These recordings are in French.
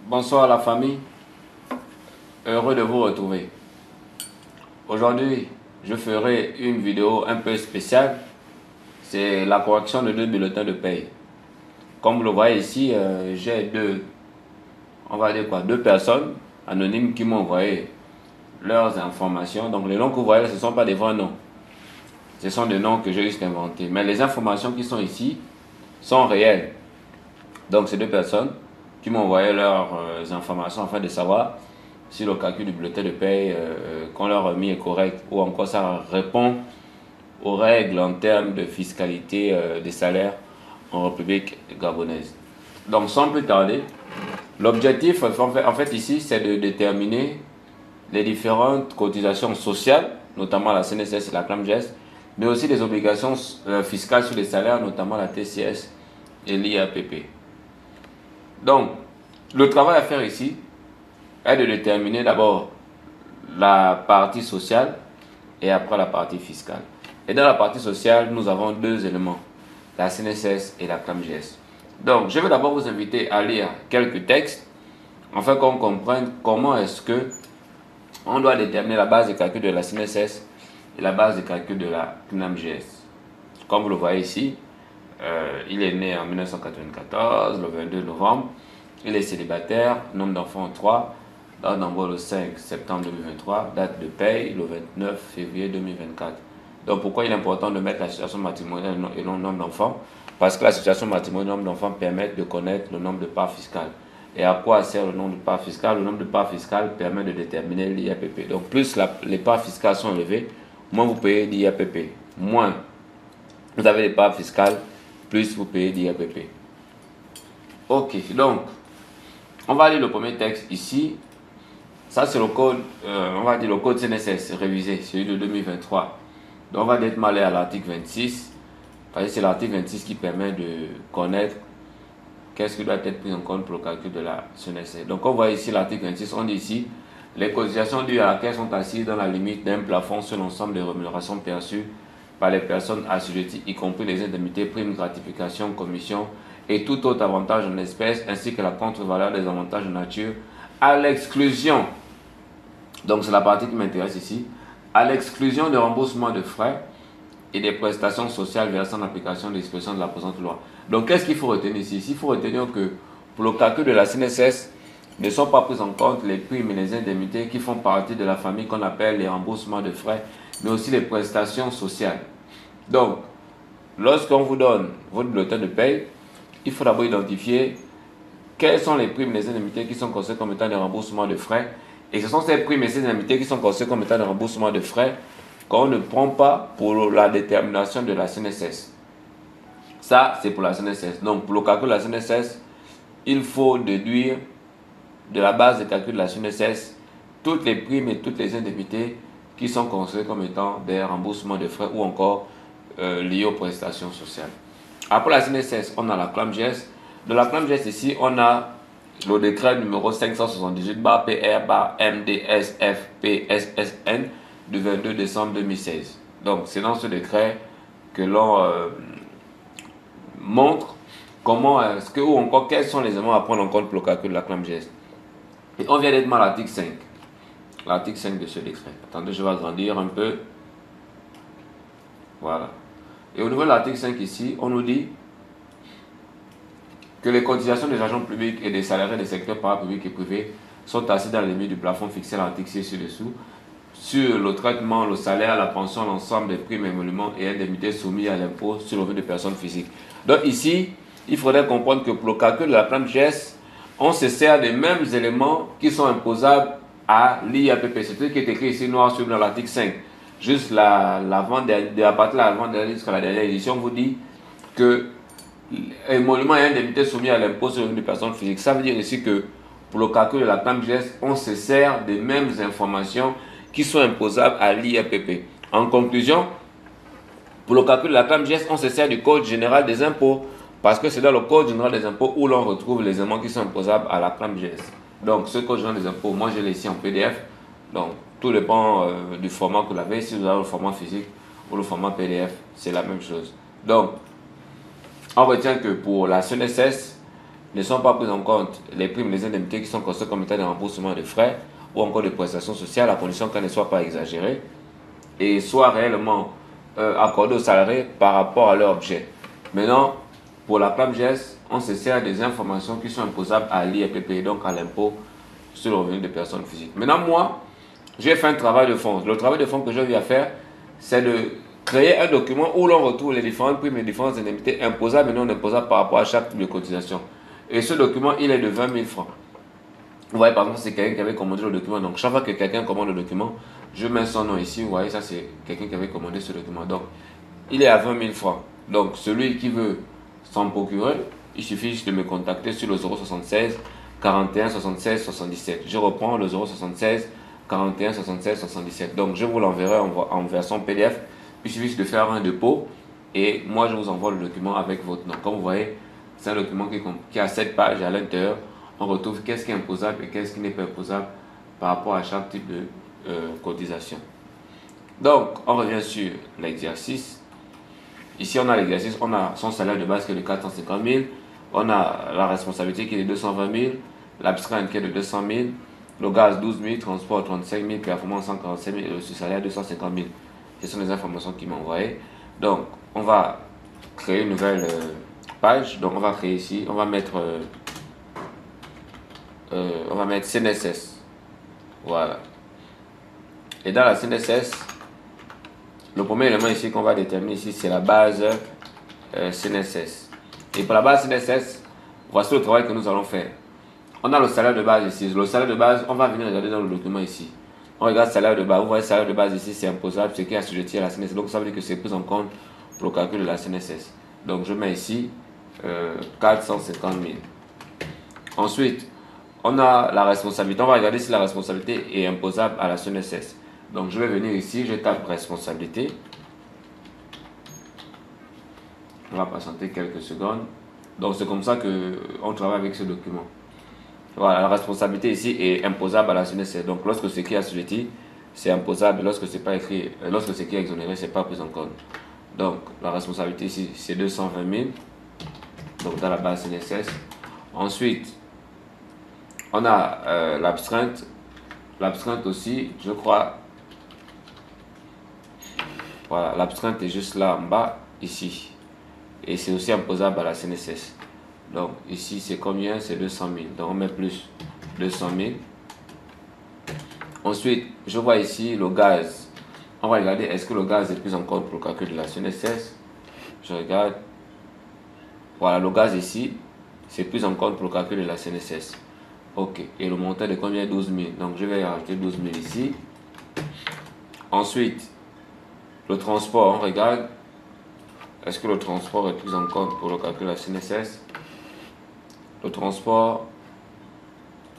Bonsoir la famille, heureux de vous retrouver. Aujourd'hui, je ferai une vidéo un peu spéciale. C'est la correction de 2 bulletins de paye. Comme vous le voyez ici, j'ai deux personnes anonymes qui m'ont envoyé leurs informations. Donc les noms que vous voyez, ce ne sont pas des vrais noms. Ce sont des noms que j'ai juste inventés. Mais les informations qui sont ici sont réelles. Donc ces deux personnes qui m'ont envoyé leurs informations afin de savoir si le calcul du bulletin de paye qu'on leur a mis est correct ou encore ça répond aux règles en termes de fiscalité des salaires en République gabonaise. Donc sans plus tarder, l'objectif en fait ici c'est de déterminer les différentes cotisations sociales, notamment la CNSS et la CNAMJS, mais aussi les obligations fiscales sur les salaires, notamment la TCS et l'IAPP. Donc, le travail à faire ici est de déterminer d'abord la partie sociale et après la partie fiscale. Et dans la partie sociale, nous avons deux éléments, la CNSS et la CNAMJS. Donc, je vais d'abord vous inviter à lire quelques textes afin qu'on comprenne comment est-ce que on doit déterminer la base de calcul de la CNSS et la base de calcul de la CNAMJS. Comme vous le voyez ici, il est né en 1994, le 22 novembre. Il est célibataire, nombre d'enfants 3, date d'envoi le 5 septembre 2023, date de paye le 29 février 2024. Donc pourquoi il est important de mettre la situation matrimoniale et non le nombre d'enfants? Parce que la situation matrimoniale et le nombre d'enfants permettent de connaître le nombre de parts fiscales. Et à quoi sert le nombre de parts fiscales? Le nombre de parts fiscales permet de déterminer l'IAPP. Donc plus les parts fiscales sont élevées, moins vous payez d'IAPP. Moins vous avez des parts fiscales, plus vous payez d'IAPP. Ok, donc on va lire le premier texte ici. Ça c'est le code, on va dire le code CNSS révisé, celui de 2023. Donc on va directement aller à l'article 26. C'est l'article 26 qui permet de connaître qu'est-ce qui doit être pris en compte pour le calcul de la CNSS. Donc on voit ici l'article 26, on dit ici, les cotisations dues à la caisse sont assises dans la limite d'un plafond sur l'ensemble des rémunérations perçues par les personnes assujetties, y compris les indemnités, primes, gratifications, commissions et tout autre avantage en espèces, ainsi que la contre-valeur des avantages de nature, à l'exclusion, donc c'est la partie qui m'intéresse ici, à l'exclusion de remboursement de frais et des prestations sociales versant en application des dispositions de la présente loi. Donc qu'est-ce qu'il faut retenir ici? Il faut retenir que pour le calcul de la CNSS, ne sont pas prises en compte les primes et les indemnités qui font partie de la famille qu'on appelle les remboursements de frais, mais aussi les prestations sociales. Donc, lorsqu'on vous donne votre bulletin de paye, il faut d'abord identifier quelles sont les primes et les indemnités qui sont considérées comme étant des remboursements de frais. Et ce sont ces primes et ces indemnités qui sont considérées comme étant des remboursements de frais qu'on ne prend pas pour la détermination de la CNSS. Ça, c'est pour la CNSS. Donc, pour le calcul de la CNSS, il faut déduire de la base de calcul de la CNSS toutes les primes et toutes les indemnités qui sont considérées comme étant des remboursements de frais ou encore liés aux prestations sociales. Après la CNSS, on a la CNAMJS. De la CNAMJS ici, on a le décret numéro 578/PR/MDSFPSSN du 22 décembre 2016. Donc, c'est dans ce décret que l'on montre comment est-ce que ou encore quels sont les éléments à prendre en compte pour le calcul de la CNAMJS. Et on vient directement à l'article 5. L'article 5 de ce décret. Attendez, je vais agrandir un peu. Voilà. Et au niveau de l'article 5 ici, on nous dit que les cotisations des agents publics et des salariés des secteurs parapublics et privés sont assises dans les limites du plafond fixé à l'article 6 ci-dessous sur le traitement, le salaire, la pension, l'ensemble des primes, émoluments et indemnités soumis à l'impôt sur le revenu de personnes physiques. Donc ici, il faudrait comprendre que pour le calcul de la CNAMJS, on se sert des mêmes éléments qui sont imposables à l'IAPP. C'est ce qui est écrit ici noir sur blanc dans l'article 5. Juste la partie de l'avant-dernière jusqu'à la dernière édition vous dit que émoluments et indemnités soumis à l'impôt sur le revenu de personnes physiques. Ça veut dire ici que pour le calcul de la CNAMJS, on se sert des mêmes informations qui sont imposables à l'IAPP. En conclusion, pour le calcul de la CNAMJS, on se sert du Code général des impôts parce que c'est dans le Code général des impôts où l'on retrouve les éléments qui sont imposables à la CNAMJS. Donc, ce Code général des impôts, moi je l'ai ici en PDF. Donc, tout dépend du format que vous avez. Si vous avez le format physique ou le format PDF, c'est la même chose. Donc, on retient que pour la CNSS, ne sont pas prises en compte les primes, les indemnités qui sont considérées comme étant des remboursements de frais ou encore de prestations sociales, à condition qu'elles ne soient pas exagérées et soient réellement accordées aux salariés par rapport à leur objet. Maintenant, pour la PAPGES, on se sert des informations qui sont imposables à l'IRPP, donc à l'impôt sur le revenu des personnes physiques. Maintenant, moi, j'ai fait un travail de fond. Le travail de fond que je viens faire, c'est de créer un document où l'on retrouve les différentes primes, les différentes indemnités imposables et non imposables par rapport à chaque type de cotisation. Et ce document, il est de 20 000 francs. Vous voyez, par exemple, c'est quelqu'un qui avait commandé le document. Donc, chaque fois que quelqu'un commande le document, je mets son nom ici. Vous voyez, ça, c'est quelqu'un qui avait commandé ce document. Donc, il est à 20 000 francs. Donc, celui qui veut s'en procurer, il suffit juste de me contacter sur le 076 41 76 77. Je reprends le 076 41 76 77. Donc, je vous l'enverrai en version PDF. Il suffit juste de faire un dépôt et moi, je vous envoie le document avec votre nom. Comme vous voyez, c'est un document qui a 7 pages. À l'intérieur, on retrouve qu'est-ce qui est imposable et qu'est-ce qui n'est pas imposable par rapport à chaque type de cotisation. Donc, on revient sur l'exercice. Ici, on a l'exercice, on a son salaire de base qui est de 450 000, on a la responsabilité qui est de 220 000, l'abstreinte qui est de 200 000, le gaz 12 000, transport 35 000, performance 145 000 et le salaire 250 000. Ce sont les informations qu'il m'a envoyées. Donc, on va créer une nouvelle page. Donc, on va créer ici, on va mettre CNSS. Voilà. Et dans la CNSS, le premier élément ici qu'on va déterminer ici, c'est la base CNSS. Et pour la base CNSS, voici le travail que nous allons faire. On a le salaire de base ici. Le salaire de base, on va venir regarder dans le document ici. On regarde le salaire de base. Vous voyez, le salaire de base ici, c'est imposable, ce qui est assujetti à la CNSS. Donc, ça veut dire que c'est pris en compte pour le calcul de la CNSS. Donc, je mets ici 450 000. Ensuite, on a la responsabilité. On va regarder si la responsabilité est imposable à la CNSS. Donc, je vais venir ici, je tape responsabilité. On va patienter quelques secondes. Donc, c'est comme ça qu'on travaille avec ce document. Voilà, la responsabilité ici est imposable à la CNSS. Donc, lorsque ce qui est assujetti, c'est imposable. Lorsque c'est pas écrit, lorsque ce qui est exonéré, c'est pas pris en compte. Donc, la responsabilité ici, c'est 220 000. Donc, dans la base CNSS. Ensuite, on a l'abstreinte. L'abstreinte aussi, je crois. Voilà, l'abstreinte est juste là en bas, ici. Et c'est aussi imposable à la CNSS. Donc ici c'est combien? C'est 200 000. Donc on met plus 200 000. Ensuite, je vois ici le gaz. On va regarder est-ce que le gaz est pris en compte pour le calcul de la CNSS. Je regarde. Voilà, le gaz ici, c'est pris en compte pour le calcul de la CNSS. Ok. Et le montant de combien? 12 000. Donc je vais rajouter 12 000 ici. Ensuite, le transport, on regarde. Est-ce que le transport est pris en compte pour le calcul de la CNSS? Le transport,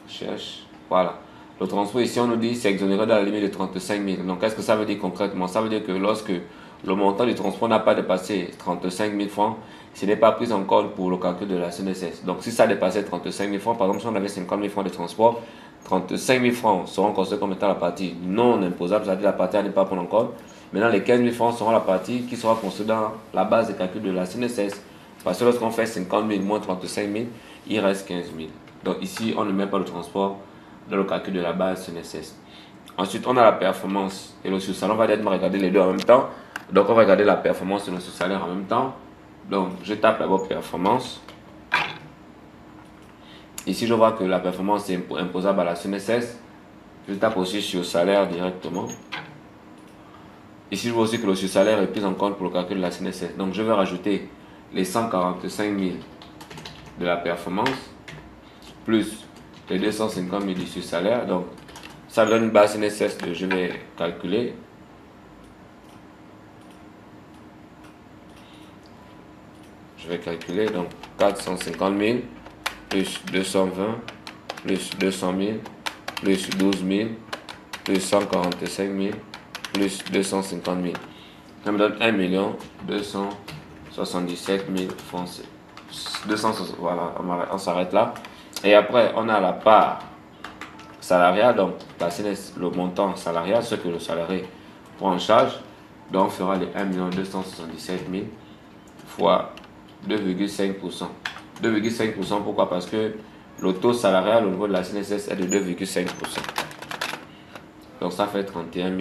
cherche, voilà. Le transport ici, on nous dit c'est exonéré dans la limite de 35 000. Donc, qu'est-ce que ça veut dire concrètement? Ça veut dire que lorsque le montant du transport n'a pas dépassé 35 000 francs, ce n'est pas pris en compte pour le calcul de la CNSS. Donc, si ça dépassait 35 000 francs, par exemple, si on avait 50 000 francs de transport, 35 000 francs seront considérés comme étant la partie non imposable, c'est-à-dire la partie à ne pas prendre en compte. Maintenant, les 15 000 francs seront la partie qui sera considérée dans la base de calcul de la CNSS. Parce que lorsqu'on fait 50 000 moins 35 000, il reste 15 000. Donc ici, on ne met pas le transport dans le calcul de la base CNSS. Ensuite, on a la performance et le sous-salaire. On va directement regarder les deux en même temps. Donc, on va regarder la performance et le sous-salaire en même temps. Donc, je tape d'abord performance. Ici, je vois que la performance est imposable à la CNSS. Je tape aussi sur salaire directement. Ici, je vois aussi que le sous-salaire est pris en compte pour le calcul de la CNSS. Donc, je vais rajouter les 145 000 de la performance plus les 250 000 du sous-salaire. Donc, ça donne une base CNSS que je vais calculer. Je vais calculer donc 450 000 plus 220 plus 200 000 plus 12 000 plus 145 000 plus 250 000. Ça me donne 1 277 000 francs. 260, voilà, on s'arrête là. Et après, on a la part salariale, donc la CNS, le montant salarial, ce que le salarié prend en charge. Donc, on fera les 1 277 000 fois 2,5%. 2,5%. Pourquoi? Parce que le taux salarial au niveau de la CNSS est de 2,5%. Donc ça fait 31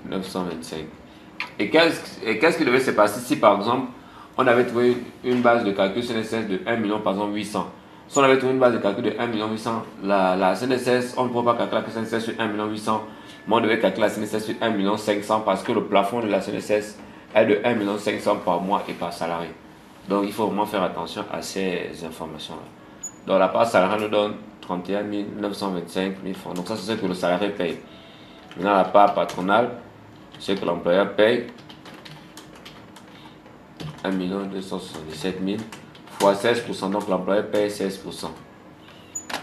925. Et qu'est-ce qui devait se passer si par exemple on avait trouvé une base de calcul CNSS de 1 million, par exemple 800. Si on avait trouvé une base de calcul de 1 million 800, la CNSS, on ne peut pas calculer la CNSS sur 1 million 800, mais on devait calculer la CNSS sur 1 million 500 parce que le plafond de la CNSS est de 1 million 500 par mois et par salarié. Donc il faut vraiment faire attention à ces informations-là. Donc la part salariale nous donne 31 925 000 francs. Donc ça c'est ce que le salarié paye. Maintenant la part patronale, c'est que l'employeur paye 1 277 000 fois 16%. Donc l'employeur paye 16%.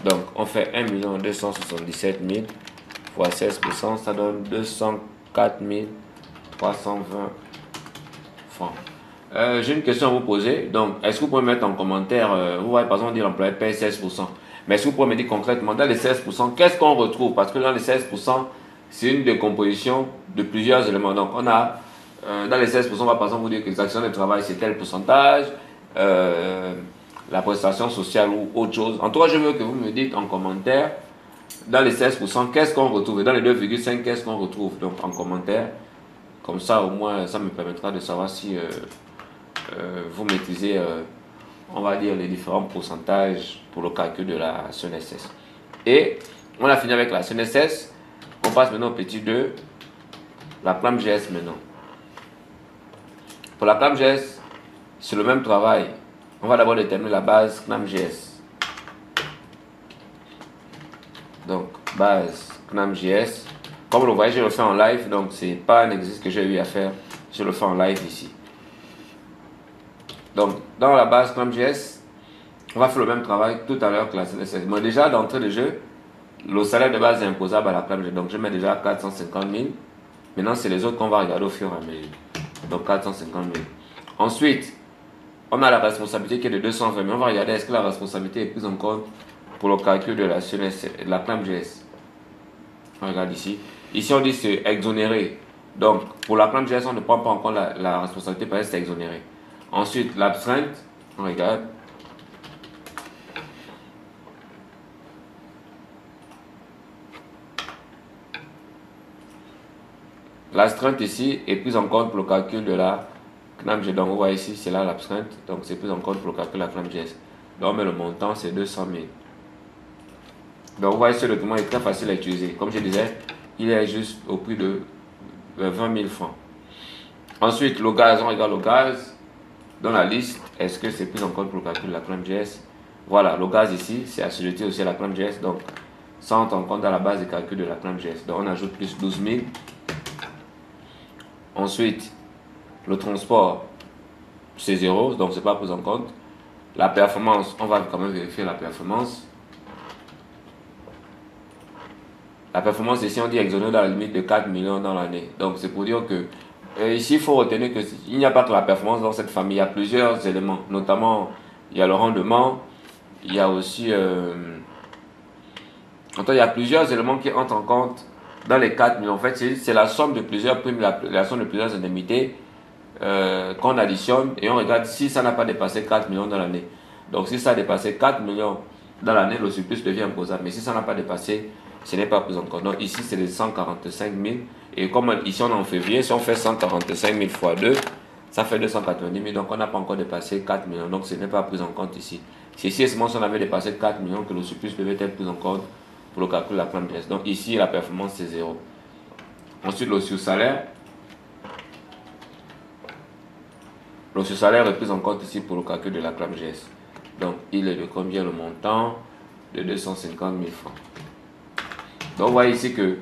Donc on fait 1 277 000 fois 16%, ça donne 204 320 francs. J'ai une question à vous poser. Donc, est-ce que vous pouvez mettre en commentaire, vous voyez par exemple, dire l'employeur paye 16%. Mais est-ce que vous pouvez me dire concrètement, dans les 16%, qu'est-ce qu'on retrouve? Parce que dans les 16%, c'est une décomposition de plusieurs éléments. Donc, on a, dans les 16%, on va par exemple vous dire que les actions de travail, c'est tel pourcentage, la prestation sociale ou autre chose. En tout cas, je veux que vous me dites en commentaire, dans les 16%, qu'est-ce qu'on retrouve? Et dans les 2,5, qu'est-ce qu'on retrouve? Donc, en commentaire, comme ça, au moins, ça me permettra de savoir si vous maîtrisez, on va dire, les différents pourcentages pour le calcul de la CNSS. Et on a fini avec la CNSS. On passe maintenant au petit 2, la ClamGS maintenant. Pour la ClamGS, c'est le même travail. On va d'abord déterminer la base ClamGS. Donc, base ClamGS. Comme vous le voyez, je le fais en live, donc c'est pas un exercice que j'ai eu à faire. Je le fais en live ici. Donc, dans la base ClamGS, on va faire le même travail tout à l'heure que la CNSS. Mais déjà, d'entrée de jeu, le salaire de base est imposable à la ClamGS. Donc, je mets déjà 450 000. Maintenant, c'est les autres qu'on va regarder au fur et à mesure. Donc, 450 000. Ensuite, on a la responsabilité qui est de 220 000. On va regarder est-ce que la responsabilité est prise en compte pour le calcul de la CNSS, de la ClamGS. On regarde ici. Ici, on dit c'est exonéré. Donc, pour la ClamGS, on ne prend pas en compte la responsabilité parce que c'est exonéré. Ensuite, l'abstrainte, on regarde. L'astreinte ici est prise en compte pour le calcul de la ClamGS. Donc, vous voyez ici, c'est là l'abstrainte. Donc, c'est prise en compte pour le calcul de la ClamGS. Donc, mais le montant, c'est 200 000. Donc, vous voyez, ce document est très facile à utiliser. Comme je disais, il est juste au prix de 20 000 francs. Ensuite, le gaz, on regarde le gaz. Dans la liste, est-ce que c'est pris en compte pour le calcul de la ClamGS? Voilà, le gaz ici, c'est assujetti aussi à la ClamGS. Donc, ça entre en compte dans la base de calcul de la ClamGS. Donc, on ajoute plus 12 000. Ensuite, le transport, c'est 0, donc c'est pas pris en compte. La performance, on va quand même vérifier la performance. La performance ici, on dit exonéré dans la limite de 4 millions dans l'année. Donc, c'est pour dire que ici, il faut retenir qu'il n'y a pas que la performance dans cette famille. Il y a plusieurs éléments. Notamment, il y a le rendement. Il y a aussi... il y a plusieurs éléments qui entrent en compte dans les 4 millions. En fait, c'est la somme de plusieurs primes, la somme de plusieurs indemnités qu'on additionne et on regarde si ça n'a pas dépassé 4 millions dans l'année. Donc, si ça a dépassé 4 millions dans l'année, le surplus devient imposable. Mais si ça n'a pas dépassé, ce n'est pas pris en compte. Donc, ici, c'est les 145 000. Et comme ici, on est en février, si on fait 145 000 fois 2, ça fait 290 000. Donc, on n'a pas encore dépassé 4 millions. Donc, ce n'est pas pris en compte ici. C'est ici, si on avait dépassé 4 millions que le surplus devait être pris en compte pour le calcul de la ClamGS. Donc, ici, la performance, c'est 0. Ensuite, le sur-salaire. Le sur-salaire est pris en compte ici pour le calcul de la ClamGS. Donc, il est de combien le montant? De 250 000 francs. Donc, vous voyez ici que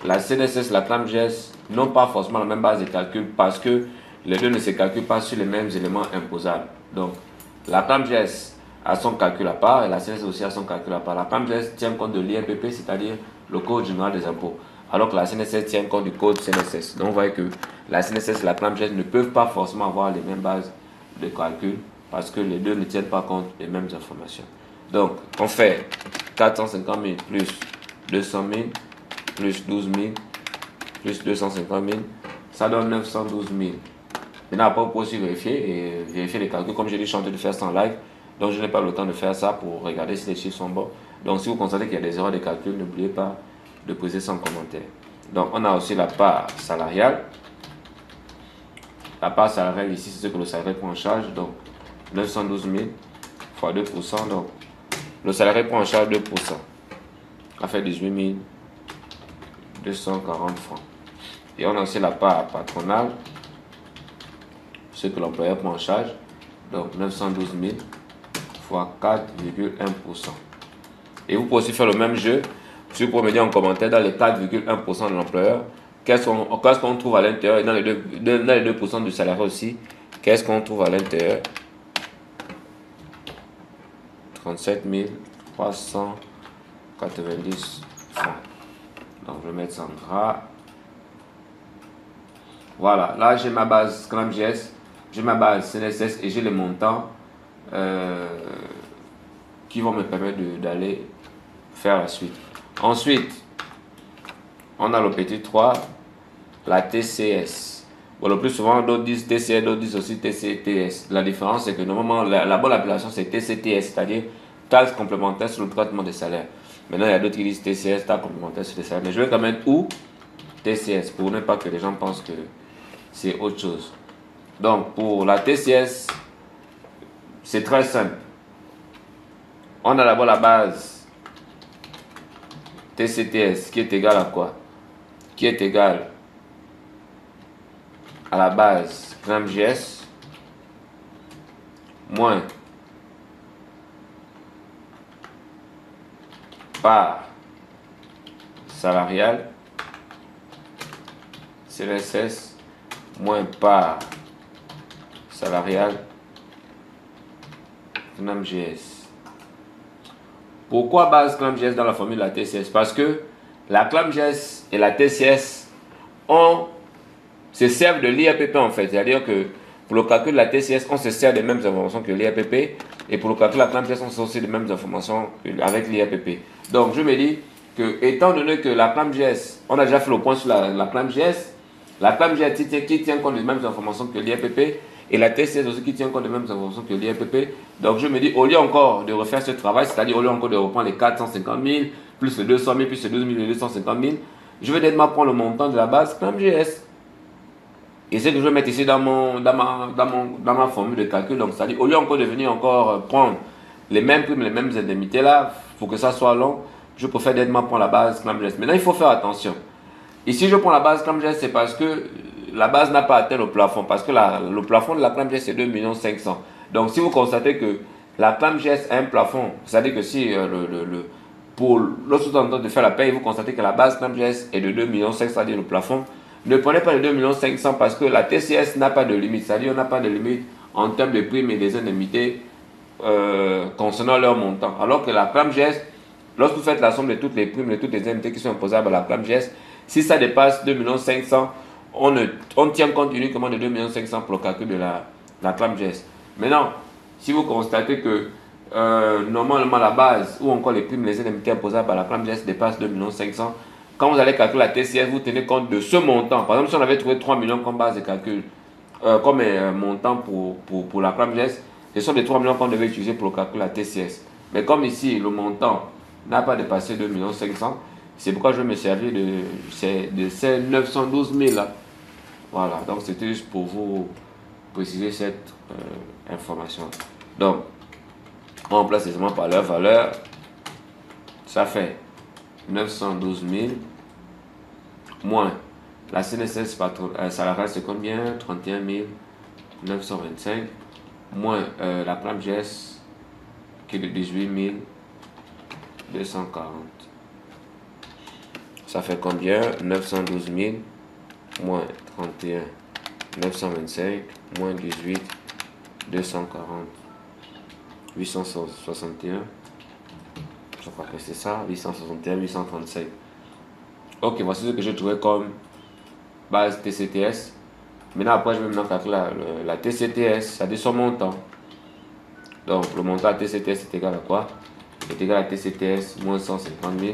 la CNSS et la ClamGS n'ont pas forcément la même base de calcul parce que les deux ne se calculent pas sur les mêmes éléments imposables. Donc, la ClamGS a son calcul à part et la CNSS aussi a son calcul à part. La ClamGS tient compte de l'INPP, c'est-à-dire le Code général des impôts, alors que la CNSS tient compte du Code CNSS. Donc, vous voyez que la CNSS et la ClamGS ne peuvent pas forcément avoir les mêmes bases de calcul parce que les deux ne tiennent pas compte des mêmes informations. Donc, on fait 450 000 plus 200 000 plus 12 000 plus 250 000, ça donne 912 000. Maintenant, après, vous pouvez aussi vérifier les calculs. Comme je l'ai chanté de faire ça en live. Donc je n'ai pas le temps de faire ça pour regarder si les chiffres sont bons. Donc si vous constatez qu'il y a des erreurs de calcul, n'oubliez pas de poser ça en commentaire. Donc on a aussi la part salariale. La part salariale ici, c'est ce que le salarié prend en charge. Donc 912 000 fois 2%. Donc le salarié prend en charge 2%. Ça fait 18 240 francs. Et on a aussi la part patronale, ce que l'employeur prend en charge. Donc 912 000 fois 4,1%. Et vous pouvez aussi faire le même jeu. Si vous pouvez me dire en commentaire dans les 4,1% de l'employeur, qu'est-ce qu'on trouve à l'intérieur, et dans les 2% du salarié aussi, qu'est-ce qu'on trouve à l'intérieur? 37 390 francs. Donc je vais mettre ça en gras. Voilà, là j'ai ma base ScramJS, j'ai ma base CNSS et j'ai les montants qui vont me permettre d'aller faire la suite. Ensuite, on a le petit 3, la TCS. Bon, le plus souvent, d'autres disent TCS, d'autres disent aussi TCTS. La différence, c'est que normalement, la bonne appellation, c'est TCTS, c'est-à-dire taxe complémentaire sur le traitement des salaires. Maintenant, il y a d'autres qui disent TCS, taxe complémentaire sur les salaires. Mais je vais quand même où TCS, pour ne pas que les gens pensent que c'est autre chose. Donc, pour la TCS, c'est très simple. On a d'abord la base TCTS qui est égale à quoi? Qui est égale à la base GramJS moins part salariale CNSS moins part salariale GramJS. Pourquoi base GramJS dans la formule de la TCS? Parce que la GramJS et la TCS se servent de l'IAPP en fait. C'est-à-dire que pour le calcul de la TCS, on se sert des mêmes informations que l'IAPP. Et pour le calcul de la GramJS, on se sert aussi des mêmes informations avec l'IAPP. Donc je me dis que, étant donné que la GramJS, on a déjà fait le point sur la GramJS, la GramJS qui tient compte des mêmes informations que l'IAPP, et la TCS aussi qui tient compte des mêmes informations que l'IAPP. Donc je me dis, au lieu encore de refaire ce travail, c'est-à-dire au lieu encore de reprendre les 450 000, plus les 200 000, plus les 12 000 et 250 000, je vais directement prendre le montant de la base GramJS. Et c'est que je vais mettre ici dans ma formule de calcul. Donc c'est-à-dire, au lieu encore de venir encore prendre les mêmes primes, les mêmes indemnités là, pour que ça soit long, je préfère directement prendre la base GramJS. Maintenant, il faut faire attention. Ici, je prends la base GramJS, c'est parce que la base n'a pas atteint le plafond. Parce que le plafond de la GramJS, c'est 2 500 000. Donc, si vous constatez que la GramJS a un plafond, c'est-à-dire que si pour le sous-entendant de faire la paye, vous constatez que la base GramJS est de 2 500 000, c'est-à-dire le plafond, ne prenez pas les 2 500 000 parce que la TCS n'a pas de limite. C'est-à-dire qu'on n'a pas de limite en termes de primes et des indemnités concernant leur montant. Alors que la GramJS, lorsque vous faites la somme de toutes les primes et toutes les indemnités qui sont imposables à la GramJS, si ça dépasse 2 500 000, on tient compte uniquement de 2 500 000 pour le calcul de la GramJS. Maintenant, si vous constatez que normalement la base ou encore les primes, les indemnités imposables à la GramJS dépassent 2 500 000, quand vous allez calculer la TCS, vous tenez compte de ce montant. Par exemple, si on avait trouvé 3 millions comme base de calcul, comme montant pour la GramJS, ce sont les 3 millions qu'on devait utiliser pour le calcul de la TCS. Mais comme ici, le montant n'a pas dépassé 2 500 000, c'est pourquoi je vais me servir de ces 912 000 là. Voilà, donc c'était juste pour vous préciser cette information. Donc, on remplace aisément par leur valeur. Ça fait 912 000 moins la CNSS salariale, c'est combien? 31 925 moins la GramJS qui est de 18 240. Ça fait combien? 912 000 moins 31 925 moins 18 240. 861. Je crois que c'est ça. 861, 835. Ok, voici ce que j'ai trouvé comme base TCTS. Maintenant, après, je vais maintenant calculer la TCTS, c'est-à-dire son montant. Donc, le montant de TCTS est égal à quoi? Est égal à TCTS moins 150 000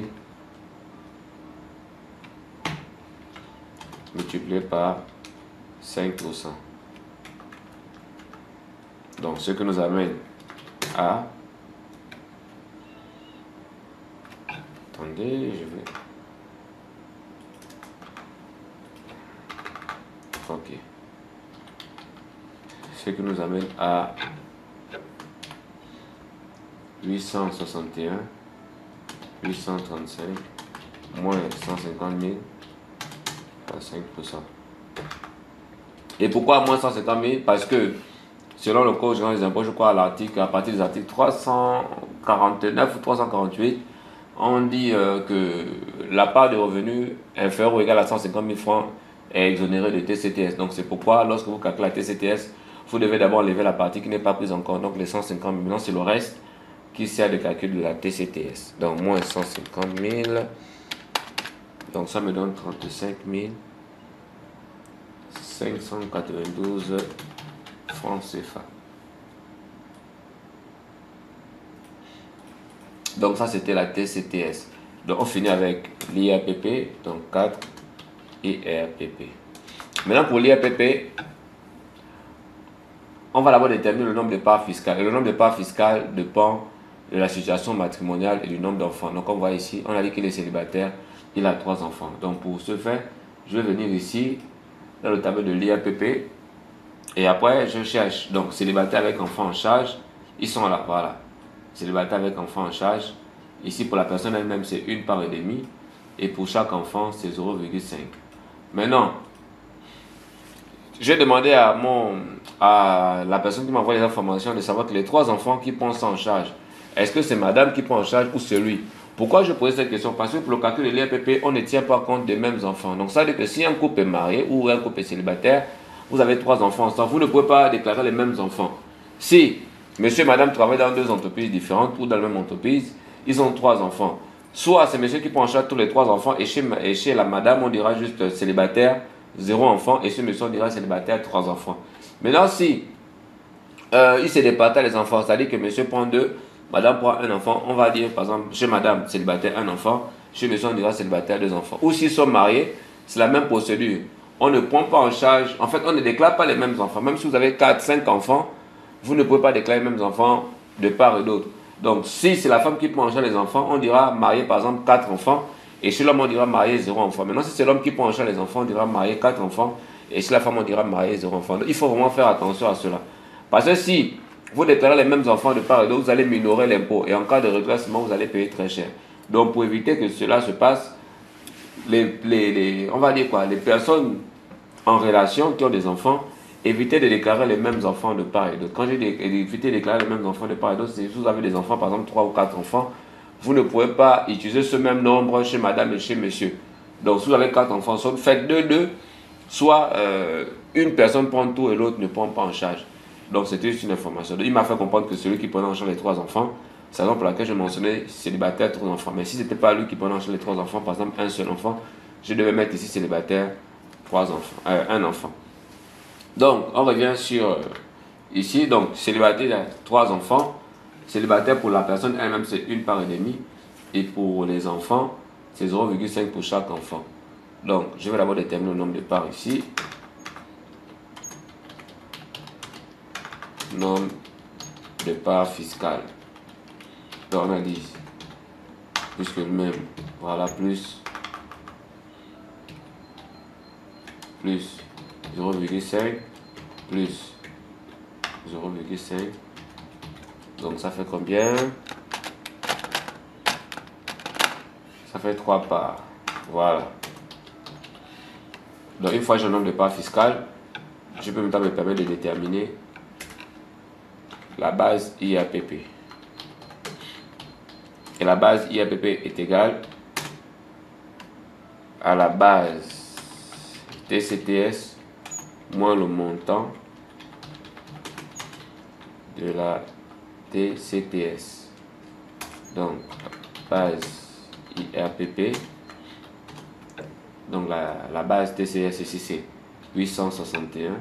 multiplié par 5%. Donc, ce que nous amène à... Attendez, je vais... Ok. Ce qui nous amène à 861, 835, moins 150 000, à 5%. Et pourquoi moins 150 000? Parce que selon le Code général des impôts, je crois à l'article, à partir des articles 349 ou 348, on dit que la part de revenus inférieure ou égale à 150 000 francs est exonérée de TCTS. Donc c'est pourquoi lorsque vous calculez la TCTS, vous devez d'abord enlever la partie qui n'est pas prise en compte. Donc les 150 000, maintenant c'est le reste qui sert de calcul de la TCTS. Donc moins 150 000, donc ça me donne 35 592 francs CFA. Donc ça c'était la TCTS. Donc on finit avec l'IAPP, donc 4 IRPP. Maintenant pour l'IAPP, on va d'abord déterminer le nombre de parts fiscales. Et le nombre de parts fiscales dépend de la situation matrimoniale et du nombre d'enfants. Donc on voit ici, on a dit qu'il est célibataire, il a 3 enfants. Donc pour ce faire, je vais venir ici dans le tableau de l'IAPP et après je cherche. Donc célibataire avec enfants en charge, ils sont là, voilà. Célibataire avec enfants en charge. Ici pour la personne elle-même c'est 1 part et demie et pour chaque enfant c'est 0,5. Maintenant, j'ai demandé à la personne qui m'envoie les informations de savoir que les 3 enfants qui prennent ça en charge, est-ce que c'est madame qui prend en charge ou c'est lui? Pourquoi je pose cette question? Parce que pour le calcul de l'IRPP, on ne tient pas compte des mêmes enfants. Donc ça veut dire que si un couple est marié ou un couple est célibataire, vous avez 3 enfants ensemble, vous ne pouvez pas déclarer les mêmes enfants. Si monsieur et madame travaillent dans 2 entreprises différentes ou dans la même entreprise, ils ont 3 enfants. Soit c'est monsieur qui prend en charge tous les 3 enfants et chez la madame, on dira juste célibataire, 0 enfant, et ce monsieur on dira célibataire, 3 enfants. Maintenant, si il se départage les enfants, c'est-à-dire que monsieur prend 2, madame prend 1 enfant, on va dire par exemple chez madame célibataire 1 enfant, chez monsieur on dira célibataire 2 enfants. Ou s'ils sont mariés, c'est la même procédure. On ne prend pas en charge, en fait on ne déclare pas les mêmes enfants. Même si vous avez 4, 5 enfants, vous ne pouvez pas déclarer les mêmes enfants de part et d'autre. Donc si c'est la femme qui prend en charge les enfants, on dira marié par exemple 4 enfants. Et chez l'homme, on dira marié 0 enfant. Maintenant, si c'est l'homme qui prend en charge les enfants, on dira marié 4 enfants. Et chez la femme, on dira marié 0 enfant. Donc, il faut vraiment faire attention à cela. Parce que si vous déclarez les mêmes enfants de part et d'autre, vous allez minorer l'impôt. Et en cas de redressement, vous allez payer très cher. Donc, pour éviter que cela se passe, on va dire quoi, les personnes en relation qui ont des enfants, évitez de déclarer les mêmes enfants de part et d'autre. Quand j'ai dit éviter de déclarer les mêmes enfants de part et d'autre, c'est si vous avez des enfants, par exemple 3 ou 4 enfants, vous ne pouvez pas utiliser ce même nombre chez madame et chez monsieur. Donc, si vous avez 4 enfants, soit faites 2-2, soit une personne prend tout et l'autre ne prend pas en charge. Donc, c'était juste une information. Il m'a fait comprendre que celui qui prenait en charge les 3 enfants, c'est la raison pour laquelle je mentionnais célibataire, 3 enfants. Mais si ce n'était pas lui qui prenait en charge les 3 enfants, par exemple un seul enfant, je devais mettre ici célibataire, 3 enfants, 1 enfant. Donc, on revient sur ici. Donc, célibataire, 3 enfants. Célibataire pour la personne elle-même, c'est 1 part et demie. Et pour les enfants, c'est 0,5 pour chaque enfant. Donc, je vais d'abord déterminer le nombre de parts ici. Nombre de parts fiscales. Donc, on a dit plus que le même. Voilà, plus 0,5 plus 0,5. Donc ça fait combien? Ça fait 3 parts. Voilà. Donc une fois que j'ai le nombre de parts fiscales, je peux maintenant me permettre de déterminer la base IAPP. Et la base IAPP est égale à la base TCTS moins le montant de la TCTS. Donc, base IRPP. Donc, la base TCS ici, c'est 861,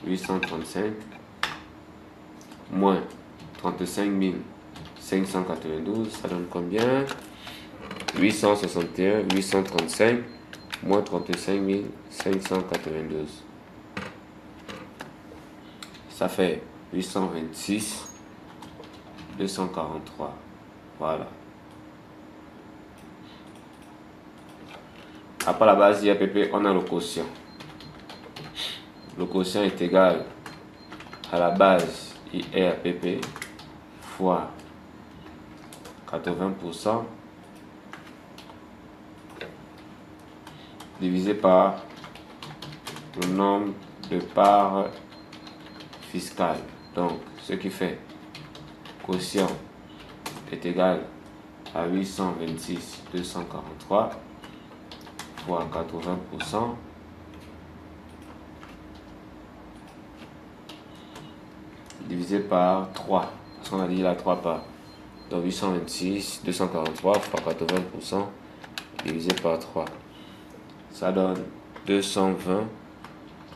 835, moins 35 592. Ça donne combien? 861, 835, moins 35 592. Ça fait 826 243. Voilà. Après la base IAPP, on a le quotient. Le quotient est égal à la base IAPP fois 80% divisé par le nombre de parts fiscales. Donc, ce qui fait quotient est égal à 826 243 fois 80% divisé par 3. Parce qu'on a dit là 3 parts. Donc 826 243 fois 80% divisé par 3. Ça donne 220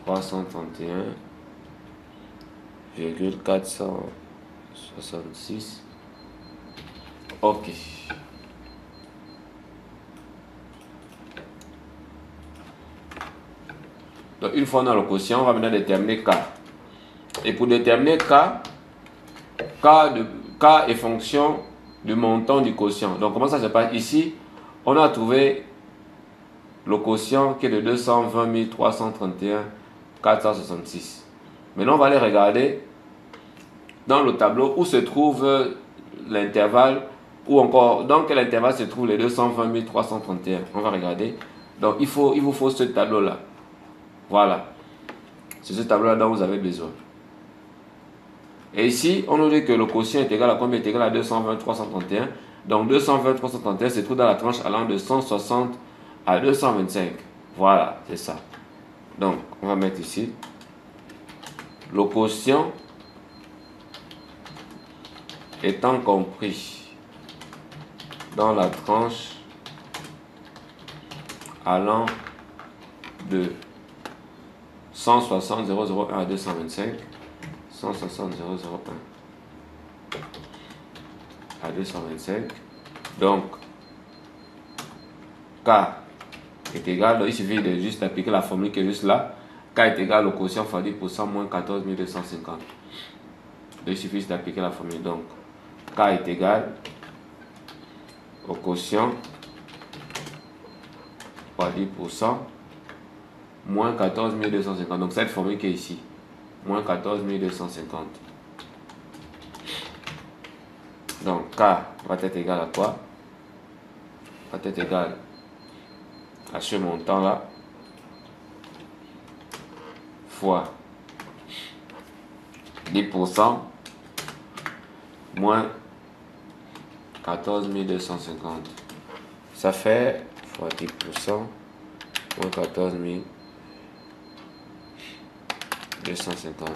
331,466. Ok. Donc une fois dans le quotient, on va maintenant déterminer K. Et pour déterminer K est fonction du montant du quotient. Donc comment ça se passe? Ici, on a trouvé le quotient qui est de 220 331,466. Maintenant, on va aller regarder dans le tableau où se trouve l'intervalle, ou encore dans quel intervalle se trouve les 220 331. On va regarder. Donc il vous faut ce tableau-là. Voilà. C'est ce tableau-là dont vous avez besoin. Et ici, on nous dit que le quotient est égal à combien? Est égal à 220 331. Donc 220 331 se trouve dans la tranche allant de 160 à 225. Voilà, c'est ça. Donc, on va mettre ici le quotient étant compris dans la tranche allant de 160 001 à 225, 160 001 à 225. Donc, K est égal, donc il suffit de juste appliquer la formule qui est juste là. K est égal au quotient fois 10% moins 14 250. Donc il suffit juste d'appliquer la formule. Donc K est égal au quotient fois 10% moins 14 250. Donc cette formule qui est ici, moins 14 250. Donc K va être égal à quoi? Va être égal à ce montant-là fois 10% moins 14 250. Ça fait fois 10% moins 14 250.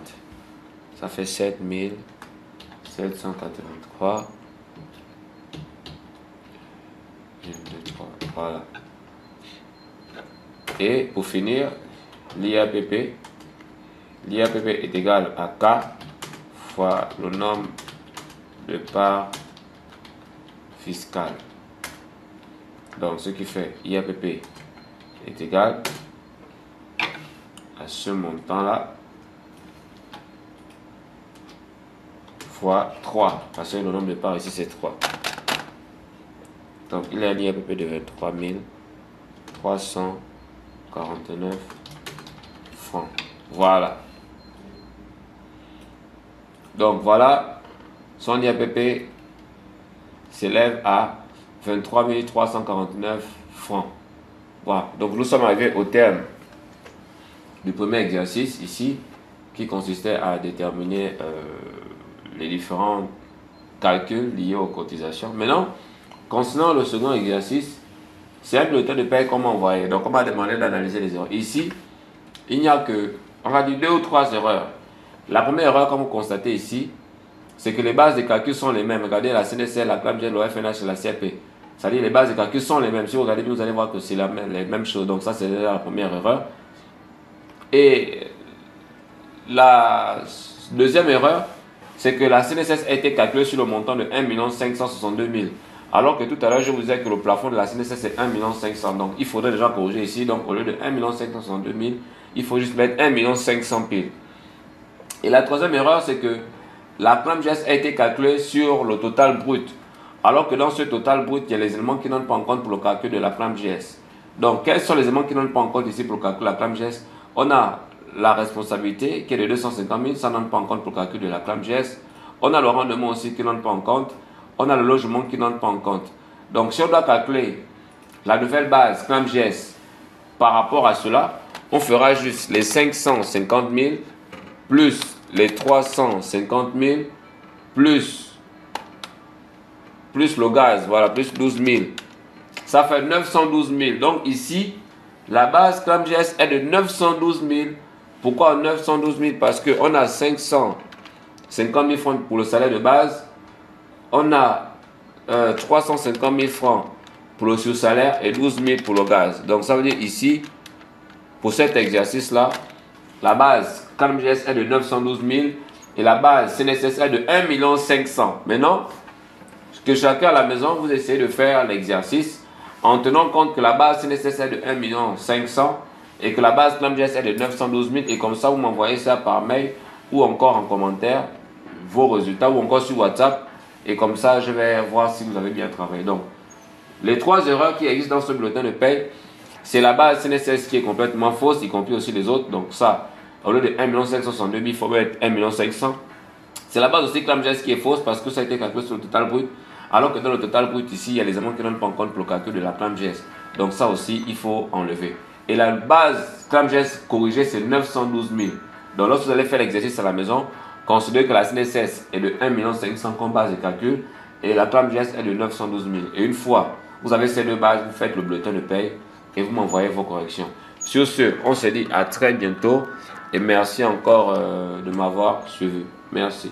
Ça fait 7 783. Voilà. Et pour finir, l'IAPP est égal à K fois le nombre de parts fiscales. Donc ce qui fait IAPP est égal à ce montant-là fois 3. Parce que le nombre de parts ici c'est 3. Donc il a un IAPP de 23 349 francs. Voilà. Donc voilà, son IAPP s'élève à 23 349 francs. Voilà. Donc nous sommes arrivés au terme du premier exercice ici, qui consistait à déterminer les différents calculs liés aux cotisations. Maintenant, concernant le second exercice, c'est un bulletin de paie comme envoyé. Donc on m'a demandé d'analyser les erreurs. Ici, il n'y a que, on va dire, 2 ou 3 erreurs. La première erreur, comme vous constatez ici, c'est que les bases de calcul sont les mêmes. Regardez la CNSL, la CLAMGEN, le FNH et la CAP. C'est-à-dire les bases de calcul sont les mêmes. Si vous regardez bien, vous allez voir que c'est les mêmes choses. Donc ça, c'est la première erreur. Et la deuxième erreur, c'est que la CNSS a été calculée sur le montant de 1 562 000. Alors que tout à l'heure, je vous disais que le plafond de la CNSS c'est 1 500 000. Donc il faudrait déjà corriger ici. Donc au lieu de 1 562 000, il faut juste mettre 1 500 000 pile. Et la troisième erreur, c'est que la clame GS a été calculée sur le total brut. Alors que dans ce total brut, il y a les éléments qui n'entrent pas en compte pour le calcul de la clame GS. Donc, quels sont les éléments qui n'entrent pas en compte ici pour le calcul de la clame GS? On a la responsabilité qui est de 250 000, ça n'entre pas en compte pour le calcul de la clame GS. On a le rendement aussi qui n'entre pas en compte. On a le logement qui n'entre pas en compte. Donc, si on doit calculer la nouvelle base clame GS par rapport à cela, on fera juste les 550 000 plus les 350 000 plus le gaz, voilà, plus 12 000. Ça fait 912 000. Donc ici, la base clame GS est de 912 000. Pourquoi 912 000? Parce qu'on a 550 000 francs pour le salaire de base. On a 350 000 francs pour le sur-salaire et 12 000 pour le gaz. Donc ça veut dire ici, pour cet exercice-là, la base clame GS est de 912 000 et la base CNSS est de 1 500 000. Maintenant, que chacun à la maison, vous essayez de faire l'exercice en tenant compte que la base CNSS est de 1 500 000 et que la base clame GS est de 912 000 et comme ça, vous m'envoyez ça par mail ou encore en commentaire, vos résultats ou encore sur WhatsApp et comme ça, je vais voir si vous avez bien travaillé. Donc, les 3 erreurs qui existent dans ce bulletin de paye, c'est la base CNSS qui est complètement fausse, y compris aussi les autres. Donc ça, au lieu de 1 562 000, il faut mettre 1 500 000. C'est la base aussi clame GS qui est fausse parce que ça a été calculé sur le total brut. Alors que dans le total brut ici, il y a les éléments qui ne donnent pas en compte pour le calcul de la clame GS. Donc ça aussi, il faut enlever. Et la base clame GS corrigée, c'est 912 000. Donc lorsque vous allez faire l'exercice à la maison, considérez que la CNSS est de 1 500 000 comme base de calcul et la clame GS est de 912 000. Et une fois, vous avez ces deux bases, vous faites le bulletin de paye et vous m'envoyez vos corrections. Sur ce, on se dit à très bientôt et merci encore de m'avoir suivi. Merci.